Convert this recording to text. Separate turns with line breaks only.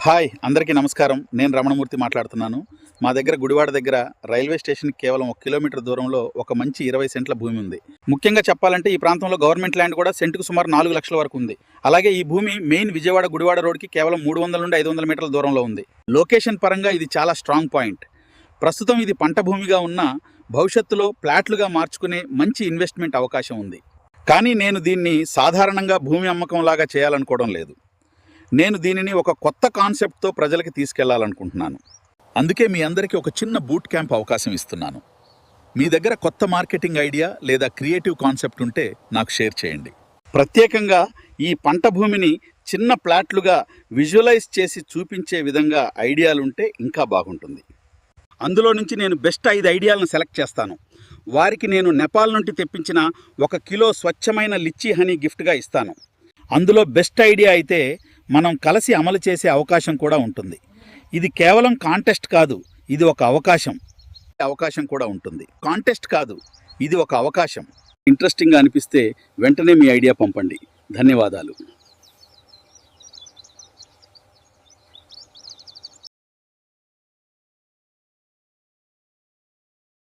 Hi అందరికీ నమస్కారం. నేను రమణమూర్తి మాట్లాడుతున్నాను. మా దగ్గర గుడివాడ దగ్గర రైల్వే స్టేషన్కి కేవలం 1 కిలోమీటర్ దూరంలో ఒక మంచి 20 సెంట్ల భూమి ఉంది. ముఖ్యంగా చెప్పాలంటే ఈ ప్రాంతంలో గవర్నమెంట్ ల్యాండ్ కూడా సెంటుకు సుమారు 4 లక్షల వరకు ఉంది. అలాగే ఈ భూమి మెయిన్ విజయవాడ గుడివాడ రోడ్కి కేవలం 300 నుండి 500 మీటర్ల దూరంలో ఉంది. లొకేషన్ పరంగా ఇది చాలా స్ట్రాంగ్ పాయింట్. ప్రస్తుతం ఇది పంట భూమిగా ఉన్న భవిష్యత్తులో ప్లాట్లుగా మార్చుకునే మంచి ఇన్వెస్ట్మెంట్ అవకాశం ఉంది. కానీ నేను దీన్ని సాధారణంగా భూమి అమ్మకంలాగా చేయాలనుకోవడం లేదు. నేను దీనిని ఒక కొత్త కాన్సెప్ట్తో ప్రజలకి తీసుకెళ్లాలనుకుంటున్నాను. అందుకే మీ అందరికీ ఒక చిన్న బూట్ క్యాంప్ అవకాశం ఇస్తున్నాను. మీ దగ్గర కొత్త మార్కెటింగ్ ఐడియా లేదా క్రియేటివ్ కాన్సెప్ట్ ఉంటే నాకు షేర్ చేయండి. ప్రత్యేకంగా ఈ పంట భూమిని చిన్న ప్లాట్లుగా విజువలైజ్ చేసి చూపించే విధంగా ఐడియాలుంటే ఇంకా బాగుంటుంది. అందులో నుంచి నేను బెస్ట్ 5 ఐడియాలను సెలెక్ట్ చేస్తాను. వారికి నేను నేపాల్ నుండి తెప్పించిన 1 కిలో స్వచ్ఛమైన లిచ్చీ హనీ గిఫ్ట్గా ఇస్తాను. అందులో బెస్ట్ ఐడియా అయితే మనం కలిసి అమలు చేసే అవకాశం కూడా ఉంటుంది. ఇది కేవలం కాంటెస్ట్ కాదు, ఇది ఒక అవకాశం కూడా ఉంటుంది. కాంటెస్ట్ కాదు, ఇది ఒక అవకాశం. ఇంట్రెస్టింగ్గా అనిపిస్తే వెంటనే మీ ఐడియా పంపండి. ధన్యవాదాలు.